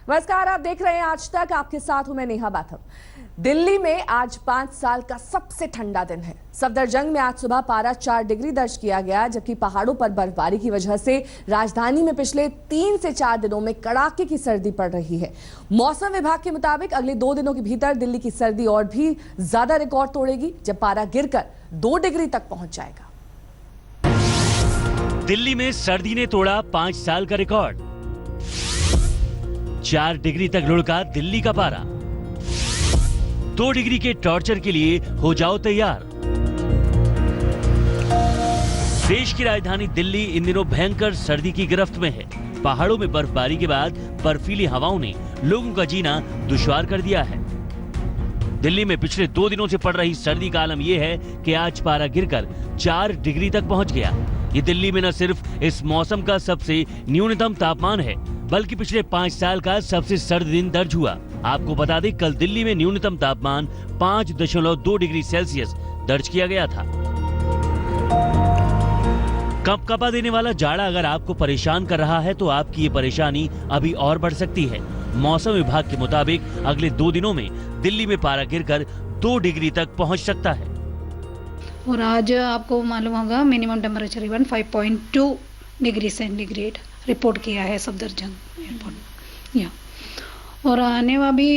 नमस्कार, आप देख रहे हैं आज तक। आपके साथ हूं मैं नेहा बाथम। दिल्ली में आज 5 साल का सबसे ठंडा दिन है। सफदरजंग में आज सुबह पारा 4 डिग्री दर्ज किया गया, जबकि पहाड़ों पर बर्फबारी की वजह से राजधानी में पिछले 3 से 4 दिनों में कड़ाके की सर्दी पड़ रही है। मौसम विभाग के मुताबिक अगले 2 दिनों के भीतर दिल्ली की सर्दी और भी ज्यादा रिकॉर्ड तोड़ेगी, जब पारा गिरकर 2 डिग्री तक पहुंच जाएगा। दिल्ली में सर्दी ने तोड़ा 5 साल का रिकॉर्ड। 4 डिग्री तक लुढ़का दिल्ली का पारा। 2 डिग्री के टॉर्चर के लिए हो जाओ तैयार। देश की राजधानी दिल्ली इन दिनों भयंकर सर्दी की गिरफ्त में है। पहाड़ों में बर्फबारी के बाद बर्फीली हवाओं ने लोगों का जीना दुश्वार कर दिया है। दिल्ली में पिछले 2 दिनों से पड़ रही सर्दी का आलम यह है कि आज पारा गिरकर 4 डिग्री तक पहुंच गया। ये दिल्ली में न सिर्फ इस मौसम का सबसे न्यूनतम तापमान है, बल्कि पिछले 5 साल का सबसे सर्द दिन दर्ज हुआ। आपको बता दें, कल दिल्ली में न्यूनतम तापमान 5.2 डिग्री सेल्सियस दर्ज किया गया था। कंपकपा देने वाला जाड़ा अगर आपको परेशान कर रहा है तो आपकी ये परेशानी अभी और बढ़ सकती है। मौसम विभाग के मुताबिक अगले 2 दिनों में दिल्ली में पारा गिरकर 2 डिग्री तक पहुंच सकता है। और आज आपको मालूम होगा minimum temperature even 5.2 degree centigrade report किया है सफदरजंग एयरपोर्ट। या और आने वाली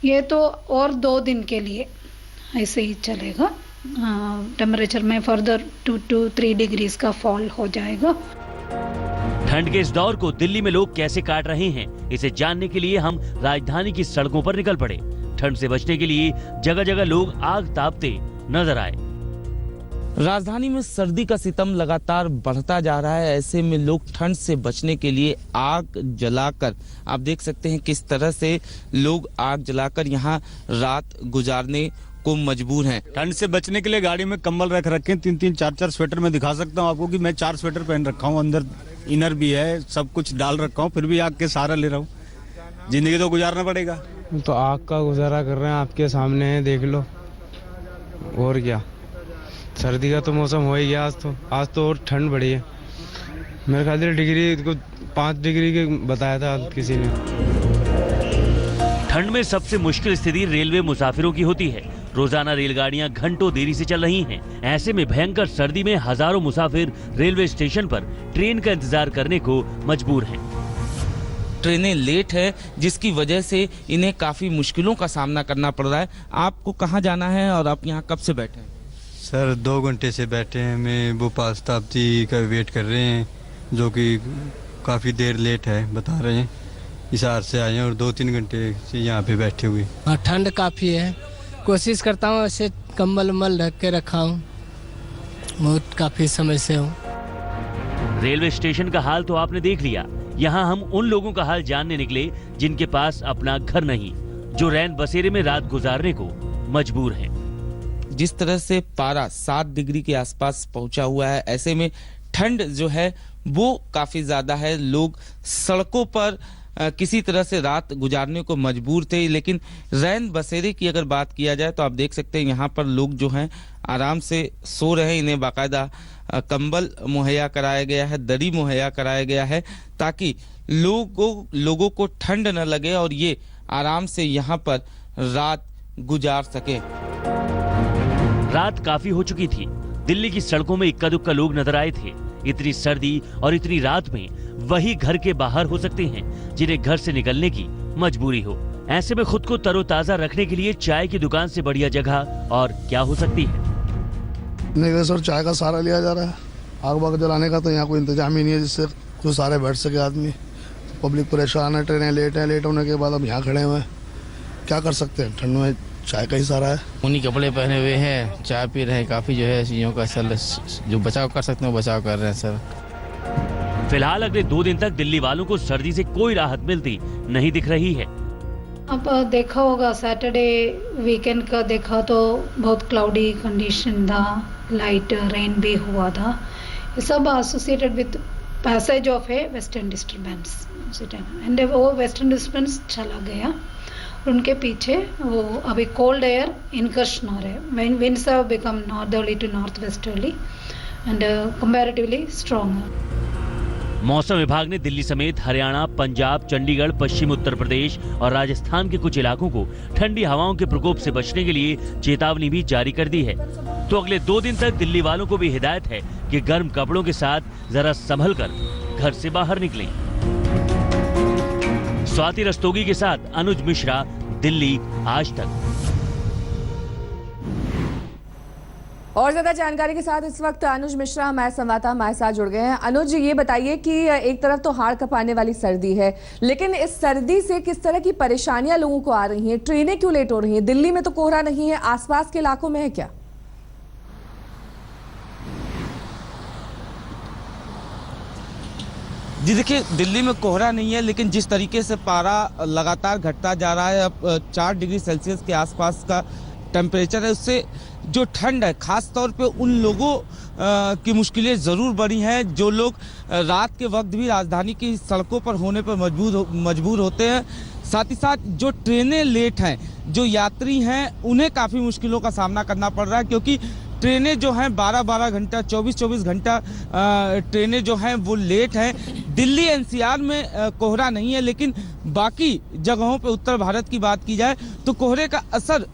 ये तो और 2 दिन के लिए ऐसे ही चलेगा। टेम्परेचर में फर्दर 2 to 3 डिग्रीज का फॉल हो जाएगा। ठंड के इस दौर को दिल्ली में लोग कैसे काट रहे हैं, इसे जानने के लिए हम राजधानी की सड़कों पर निकल पड़े। ठंड से बचने के लिए जगह जगह लोग आग तापते नजर आए। राजधानी में सर्दी का सितम लगातार बढ़ता जा रहा है। ऐसे में लोग ठंड से बचने के लिए आग जलाकर, आप देख सकते हैं किस तरह से लोग आग जलाकर यहाँ रात गुजारने को मजबूर हैं। ठंड से बचने के लिए गाड़ी में कंबल रख रखे हैं, 3-3, 4-4 स्वेटर में दिखा सकता हूँ आपको कि मैं 4 स्वेटर पहन रखा हूँ, अंदर इनर भी है, सब कुछ डाल रखा हूँ, फिर भी आग के सहारा ले रहा हूँ। जिंदगी तो गुजारना पड़ेगा। तो आग का गुजारा कर रहे हैं, आपके सामने है, देख लो। और क्या, सर्दी का तो मौसम हो ही गया। आज तो और ठंड बढ़ी है। मेरे ख्याल से डिग्री को 5 डिग्री के बताया था किसी ने। ठंड में सबसे मुश्किल स्थिति रेलवे मुसाफिरों की होती है। रोजाना रेलगाड़ियां घंटों देरी से चल रही हैं। ऐसे में भयंकर सर्दी में हजारों मुसाफिर रेलवे स्टेशन पर ट्रेन का इंतजार करने को मजबूर हैं। ट्रेनें लेट है, जिसकी वजह से इन्हें काफी मुश्किलों का सामना करना पड़ रहा है। आपको कहाँ जाना है और आप यहाँ कब से बैठे हैं? सर 2 घंटे से बैठे हैं। मैं भोपाल शताब्दी का वेट कर रहे हैं, जो कि काफ़ी देर लेट है बता रहे हैं। हिसार से आए हैं और 2-3 घंटे से यहाँ पे बैठे हुए। हाँ, ठंड काफ़ी है। कोशिश करता हूँ ऐसे कंबल उम्बल ढक के रखा हूँ, बहुत काफ़ी समय से हूँ। रेलवे स्टेशन का हाल तो आपने देख लिया। यहाँ हम उन लोगों का हाल जानने निकले जिनके पास अपना घर नहीं, जो रैन बसेरे में रात गुजारने को मजबूर हैं। जिस तरह से पारा 7 डिग्री के आसपास पहुंचा हुआ है, ऐसे में ठंड जो है वो काफी ज्यादा है। लोग सड़कों पर किसी तरह से रात गुजारने को मजबूर थे। लेकिन रैन बसेरे की अगर बात किया जाए तो आप देख सकते हैं यहाँ पर लोग जो हैं आराम से सो रहे हैं। इन्हें बाकायदा कंबल मुहैया कराया गया है, दरी मुहैया कराया गया है, ताकि लोगों को ठंड न लगे और ये आराम से यहाँ पर रात गुजार सके। रात काफी हो चुकी थी। दिल्ली की सड़कों में इक्का दुक्का लोग नजर आए थे। इतनी सर्दी और इतनी रात में वही घर के बाहर हो सकते हैं जिन्हें घर से निकलने की मजबूरी हो। ऐसे में खुद को तरोताजा रखने के लिए चाय की दुकान से बढ़िया जगह और क्या हो सकती है। नहीं सर, चाय का सहारा लिया जा रहा है। आग बाग जलाने का तो यहाँ कोई इंतजाम ही नहीं है जिससे कोई सारे बैठ सके आदमी। पब्लिक परेशान है, ट्रेनें लेट है, लेट होने के बाद अब यहाँ खड़े हुए हैं, क्या कर सकते हैं। ठंड में चाय का ही सहारा है। ऊनी कपड़े पहने हुए हैं, चाय पी रहे हैं। काफी जो है चीजों का सर जो बचाव कर सकते हैं वो बचाव कर रहे हैं सर। फिलहाल अगले 2 दिन तक दिल्ली वालों को सर्दी से कोई राहत मिलती नहीं दिख रही है। अब देखा होगा सैटरडे वीकेंड का देखा तो बहुत क्लाउडी कंडीशन था, लाइट रेन भी हुआ था। ये सब associated with passage of A western disturbance and वो वेस्टर्न डिस्टर्बेंस चला गया। उनके पीछे वो अभी कोल्ड एयर इनकर्शन हो रहे हैं। Winds have become northerly to north westerly and comparatively stronger. मौसम विभाग ने दिल्ली समेत हरियाणा, पंजाब, चंडीगढ़, पश्चिम उत्तर प्रदेश और राजस्थान के कुछ इलाकों को ठंडी हवाओं के प्रकोप से बचने के लिए चेतावनी भी जारी कर दी है। तो अगले 2 दिन तक दिल्ली वालों को भी हिदायत है कि गर्म कपड़ों के साथ जरा संभल कर घर से बाहर निकलें। स्वाति रस्तोगी के साथ अनुज मिश्रा, दिल्ली आज तक। और ज्यादा जानकारी के साथ इस वक्त अनुज मिश्रा हमारे संवाददाता हमारे साथ जुड़ गए हैं। अनुज, ये बताइए कि एक तरफ तो हाड़ कपाने वाली सर्दी है, लेकिन इस सर्दी से किस तरह की परेशानियां लोगों को आ रही हैं? ट्रेनें क्यों लेट हो रही हैं? दिल्ली में तो कोहरा नहीं है, आसपास के इलाकों में है क्या? जी देखिए, दिल्ली में कोहरा नहीं है, लेकिन जिस तरीके से पारा लगातार घटता जा रहा है, अब 4 डिग्री सेल्सियस के आसपास का टेम्परेचर है, उससे जो ठंड है खास तौर पे उन लोगों की मुश्किलें ज़रूर बढ़ी हैं जो लोग रात के वक्त भी राजधानी की सड़कों पर होने पर मजबूर होते हैं। साथ ही साथ जो ट्रेनें लेट हैं, जो यात्री हैं, उन्हें काफ़ी मुश्किलों का सामना करना पड़ रहा है, क्योंकि ट्रेनें जो हैं 12-12 घंटा, 24-24 घंटा ट्रेनें जो हैं वो लेट हैं। दिल्ली एनसीआर में कोहरा नहीं है, लेकिन बाकी जगहों पे उत्तर भारत की बात की जाए तो कोहरे का असर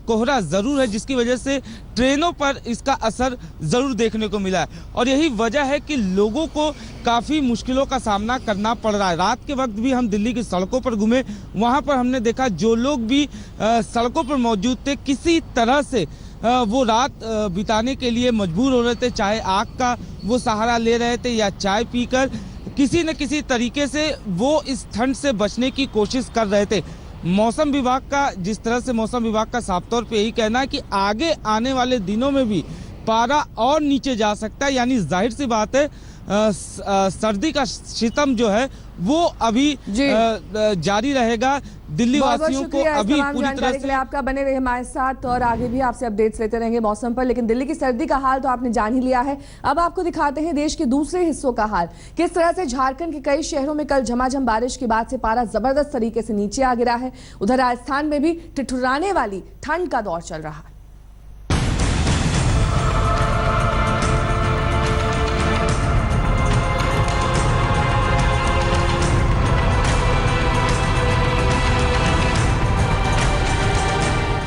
कोहरा ज़रूर है, जिसकी वजह से ट्रेनों पर इसका असर ज़रूर देखने को मिला है। और यही वजह है कि लोगों को काफ़ी मुश्किलों का सामना करना पड़ रहा है। रात के वक्त भी हम दिल्ली की सड़कों पर घूमे, वहाँ पर हमने देखा जो लोग भी सड़कों पर मौजूद थे, किसी तरह से वो रात बिताने के लिए मजबूर हो रहे थे, चाहे आग का वो सहारा ले रहे थे या चाय पीकर किसी न किसी तरीके से वो इस ठंड से बचने की कोशिश कर रहे थे। मौसम विभाग का जिस तरह से मौसम विभाग का साफ तौर पे यही कहना है कि आगे आने वाले दिनों में भी पारा और नीचे जा सकता है, यानी जाहिर सी बात है सर्दी का सितम जो है वो अभी जारी रहेगा। दिल्ली वासियों को अभी पूरी तरह से आपका बने रहे हमारे साथ और आगे भी आपसे अपडेट्स लेते रहेंगे मौसम पर। लेकिन दिल्ली की सर्दी का हाल तो आपने जान ही लिया है, अब आपको दिखाते हैं देश के दूसरे हिस्सों का हाल। किस तरह से झारखंड के कई शहरों में कल झमाझम बारिश के बाद से पारा जबरदस्त तरीके से नीचे आ गिरा है। उधर राजस्थान में भी ठिठुराने वाली ठंड का दौर चल रहा है।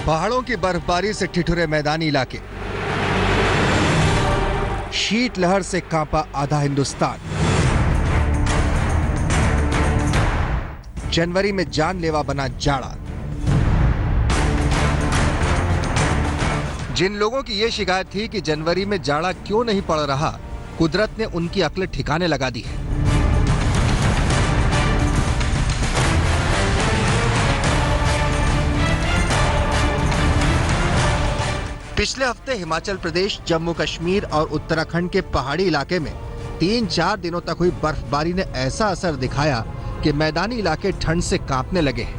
पहाड़ों की बर्फबारी से ठिठुरे मैदानी इलाके, शीतलहर से कांपा आधा हिंदुस्तान, जनवरी में जानलेवा बना जाड़ा। जिन लोगों की यह शिकायत थी कि जनवरी में जाड़ा क्यों नहीं पड़ रहा, कुदरत ने उनकी अक्ल ठिकाने लगा दी है। पिछले हफ्ते हिमाचल प्रदेश, जम्मू कश्मीर और उत्तराखंड के पहाड़ी इलाके में 3-4 दिनों तक हुई बर्फबारी ने ऐसा असर दिखाया कि मैदानी इलाके ठंड से कांपने लगे हैं।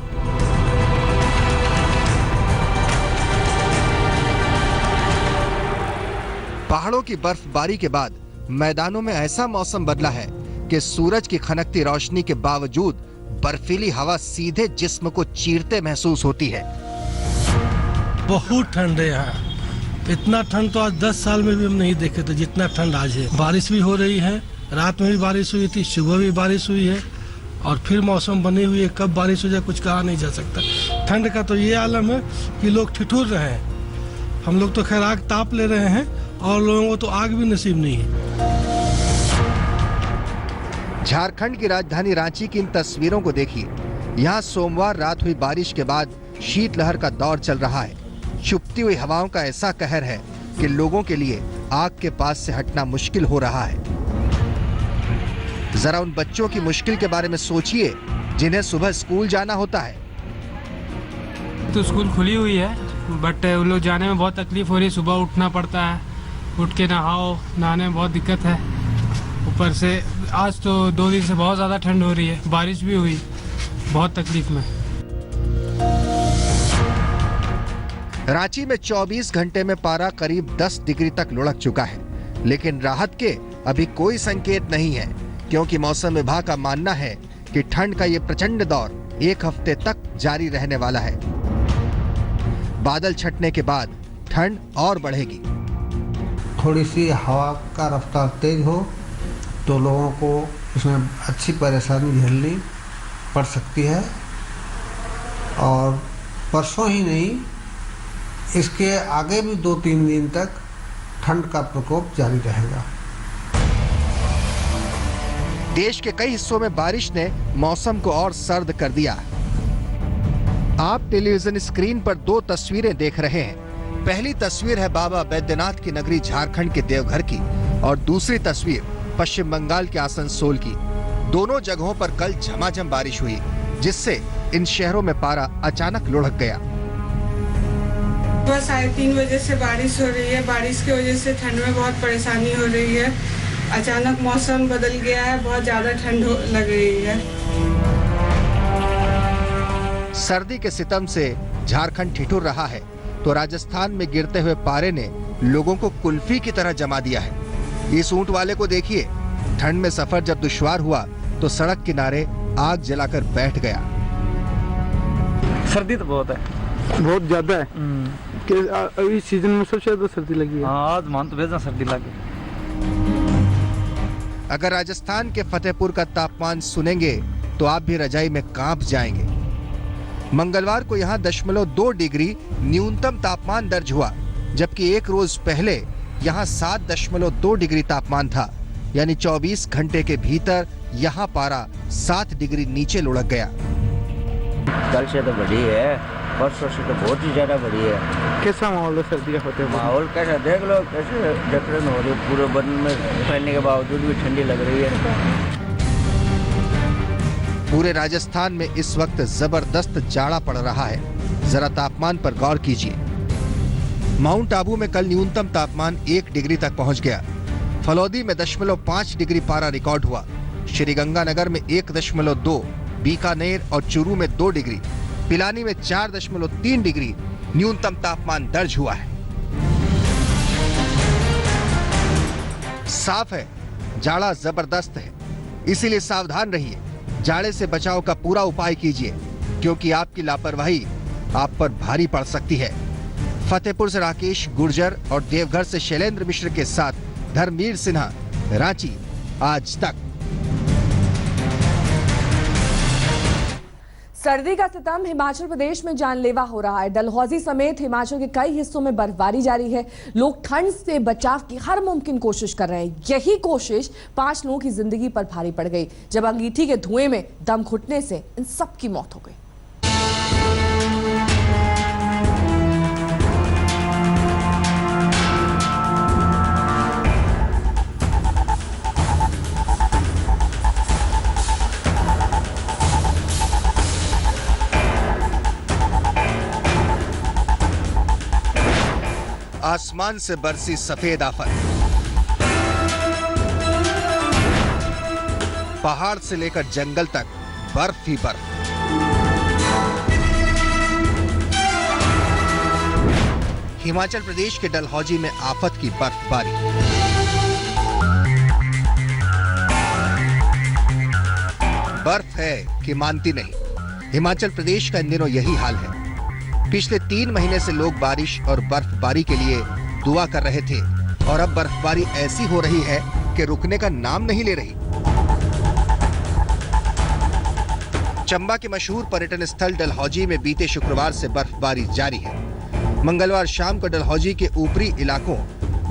पहाड़ों की बर्फबारी के बाद मैदानों में ऐसा मौसम बदला है कि सूरज की खनकती रोशनी के बावजूद बर्फीली हवा सीधे जिस्म को चीरते महसूस होती है। बहुत ठंड है यहाँ, इतना ठंड तो आज 10 साल में भी हम नहीं देखे थे जितना ठंड आज है। बारिश भी हो रही है, रात में भी बारिश हुई थी, सुबह भी बारिश हुई है और फिर मौसम बनी हुई है। कब बारिश हो जाए कुछ कहा नहीं जा सकता। ठंड का तो ये आलम है कि लोग ठिठुर रहे हैं। हम लोग तो खैर आग ताप ले रहे हैं और लोगों को तो आग भी नसीब नहीं है। झारखंड की राजधानी रांची की इन तस्वीरों को देखिए। यहाँ सोमवार रात हुई बारिश के बाद शीतलहर का दौर चल रहा है। चुपती हुई हवाओं का ऐसा कहर है कि लोगों के लिए आग के पास से हटना मुश्किल हो रहा है। जरा उन बच्चों की मुश्किल के बारे में सोचिए जिन्हें सुबह स्कूल जाना होता है। तो स्कूल खुली हुई है बट उन लोग जाने में बहुत तकलीफ हो रही है। सुबह उठना पड़ता है, उठ के नहाओ, नहाने में बहुत दिक्कत है। ऊपर से आज तो 2 दिन से बहुत ज़्यादा ठंड हो रही है, बारिश भी हुई, बहुत तकलीफ में। रांची में 24 घंटे में पारा करीब 10 डिग्री तक लुढ़क चुका है, लेकिन राहत के अभी कोई संकेत नहीं है, क्योंकि मौसम विभाग का मानना है कि ठंड का ये प्रचंड दौर 1 हफ्ते तक जारी रहने वाला है। बादल छटने के बाद ठंड और बढ़ेगी। थोड़ी सी हवा का रफ्तार तेज हो तो लोगों को उसमें अच्छी परेशानी झेलनी पड़ सकती है। और परसों ही नहीं, इसके आगे भी 2-3 दिन तक ठंड का प्रकोप जारी रहेगा। देश के कई हिस्सों में बारिश ने मौसम को और सर्द कर दिया। आप टेलीविजन स्क्रीन पर 2 तस्वीरें देख रहे हैं। पहली तस्वीर है बाबा बैद्यनाथ की नगरी झारखंड के देवघर की और दूसरी तस्वीर पश्चिम बंगाल के आसनसोल की। दोनों जगहों पर कल झमाझम बारिश हुई, जिससे इन शहरों में पारा अचानक लुढ़क गया। सुबह 3:30 बजे से बारिश हो रही है। बारिश की वजह से ठंड में बहुत परेशानी हो रही है। अचानक मौसम बदल गया है, बहुत ज्यादा ठंड लग रही है। सर्दी के सितम से झारखंड ठिठुर रहा है, तो राजस्थान में गिरते हुए पारे ने लोगों को कुल्फी की तरह जमा दिया है। इस ऊंट वाले को देखिए, ठंड में सफर जब दुश्वार हुआ तो सड़क किनारे आग जलाकर बैठ गया। सर्दी तो बहुत है, बहुत ज्यादा है कि अभी सीजन में सबसे ज्यादा सर्दी लगी है। आज मान तो बेजा सर्दी लगी। अगर राजस्थान के फतेहपुर का तापमान सुनेंगे तो आप भी रजाई में कांप जाएंगे। मंगलवार को यहाँ 0.2 डिग्री न्यूनतम तापमान दर्ज हुआ, जबकि एक रोज पहले यहाँ 7.2 डिग्री तापमान था। यानी 24 घंटे के भीतर यहाँ पारा 7 डिग्री नीचे लुढ़क गया। कल से तो बढ़ी है, परसों से तो बहुत ही ज्यादा बढ़ी है। कैसा माहौल है सर्दी का फतेहपुर? माहौल कैसा देख लो, कैसे जकड़न हो रही, पूरे बदन में फैलने के बावजूद भी ठंडी लग रही है। पूरे राजस्थान में इस वक्त जबरदस्त जाड़ा पड़ रहा है। जरा तापमान पर गौर कीजिए। माउंट आबू में कल न्यूनतम तापमान 1 डिग्री तक पहुंच गया। फलौदी में 0.5 डिग्री पारा रिकॉर्ड हुआ। श्रीगंगानगर में 1.2, बीकानेर और चूरू में 2 डिग्री, पिलानी में 4.3 डिग्री न्यूनतम तापमान दर्ज हुआ है। साफ है, जाड़ा जबरदस्त है, इसीलिए सावधान रहिए। जाड़े से बचाव का पूरा उपाय कीजिए, क्योंकि आपकी लापरवाही आप पर भारी पड़ सकती है। फतेहपुर से राकेश गुर्जर और देवघर से शैलेंद्र मिश्र के साथ धर्मवीर सिन्हा, रांची, आज तक। सर्दी का सितम हिमाचल प्रदेश में जानलेवा हो रहा है। डलहौजी समेत हिमाचल के कई हिस्सों में बर्फबारी जारी है। लोग ठंड से बचाव की हर मुमकिन कोशिश कर रहे हैं। यही कोशिश 5 लोगों की जिंदगी पर भारी पड़ गई, जब अंगीठी के धुएं में दम घुटने से इन सब की मौत हो गई। आसमान से बरसी सफेद आफत, पहाड़ से लेकर जंगल तक बर्फ ही बर्फ। हिमाचल प्रदेश के डलहौजी में आफत की बर्फबारी। बर्फ है कि मानती नहीं। हिमाचल प्रदेश का इन दिनों यही हाल है। पिछले 3 महीने से लोग बारिश और बर्फबारी के लिए दुआ कर रहे थे, और अब बर्फबारी ऐसी हो रही है कि रुकने का नाम नहीं ले रही। चंबा के मशहूर पर्यटन स्थल डलहौजी में बीते शुक्रवार से बर्फबारी जारी है। मंगलवार शाम को डलहौजी के ऊपरी इलाकों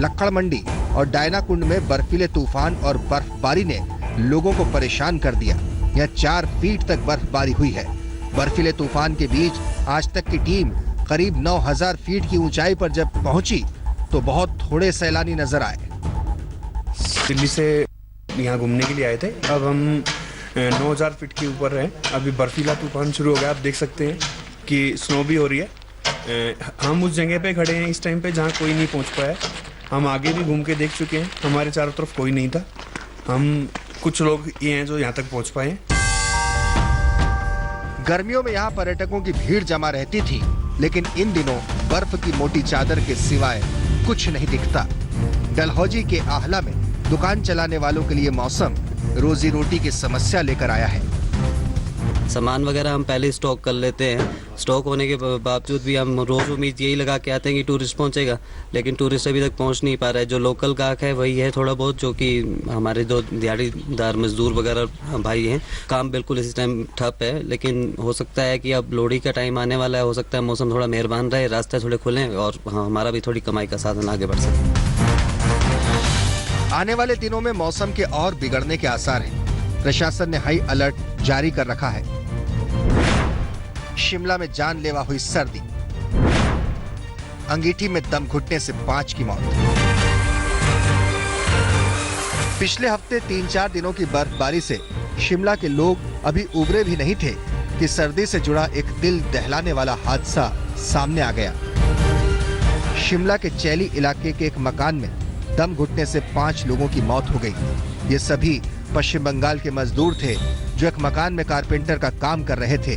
लक्कड़ मंडी और डायना कुंड में बर्फीले तूफान और बर्फबारी ने लोगों को परेशान कर दिया। यह 4 फीट तक बर्फबारी हुई है। बर्फीले तूफान के बीच आज तक की टीम करीब 9000 फीट की ऊंचाई पर जब पहुंची तो बहुत थोड़े सैलानी नजर आए। दिल्ली से यहाँ घूमने के लिए आए थे। अब हम 9000 फीट के ऊपर हैं। अभी बर्फीला तूफान शुरू हो गया। आप देख सकते हैं कि स्नो भी हो रही है। हम उस जगह पे खड़े हैं इस टाइम पे जहाँ कोई नहीं पहुँच पाया। हम आगे भी घूम के देख चुके हैं, हमारे चारों तरफ कोई नहीं था। हम कुछ लोग ये हैं जो यहाँ तक पहुँच पाए हैं। गर्मियों में यहाँ पर्यटकों की भीड़ जमा रहती थी, लेकिन इन दिनों बर्फ की मोटी चादर के सिवाय कुछ नहीं दिखता। डलहौजी के आहला में दुकान चलाने वालों के लिए मौसम रोजी रोटी की समस्या लेकर आया है। सामान वगैरह हम पहले स्टॉक कर लेते हैं, स्टॉक होने के बावजूद भी हम रोज़ उम्मीद यही लगा के आते हैं कि टूरिस्ट पहुंचेगा, लेकिन टूरिस्ट अभी तक पहुंच नहीं पा रहा है। जो लोकल गाहक है वही है थोड़ा बहुत, जो कि हमारे जो दिहाड़ीदार मजदूर वगैरह भाई हैं, काम बिल्कुल इसी टाइम ठप है। लेकिन हो सकता है कि अब लोहड़ी का टाइम आने वाला है, हो सकता है मौसम थोड़ा मेहरबान रहे, रास्ते थोड़े खुलें और हमारा भी थोड़ी कमाई का साधन आगे बढ़ सके। आने वाले दिनों में मौसम के और बिगड़ने के आसार हैं। प्रशासन ने हाई अलर्ट जारी कर रखा है। शिमला में जानलेवा हुई सर्दी, अंगीठी में दम घुटने से 5 की मौत। पिछले हफ्ते 3-4 दिनों की बर्फबारी से शिमला के लोग अभी उबरे भी नहीं थे कि सर्दी से जुड़ा एक दिल दहलाने वाला हादसा सामने आ गया। शिमला के चैली इलाके के एक मकान में दम घुटने से 5 लोगों की मौत हो गई। ये सभी पश्चिम बंगाल के मजदूर थे जो एक मकान में कारपेंटर का काम कर रहे थे।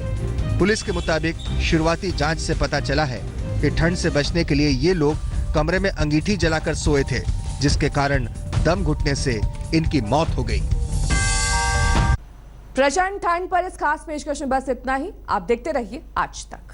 पुलिस के मुताबिक शुरुआती जांच से पता चला है कि ठंड से बचने के लिए ये लोग कमरे में अंगीठी जलाकर सोए थे, जिसके कारण दम घुटने से इनकी मौत हो गई। प्रचंड ठंड पर इस खास पेशकश में बस इतना ही। आप देखते रहिए आज तक।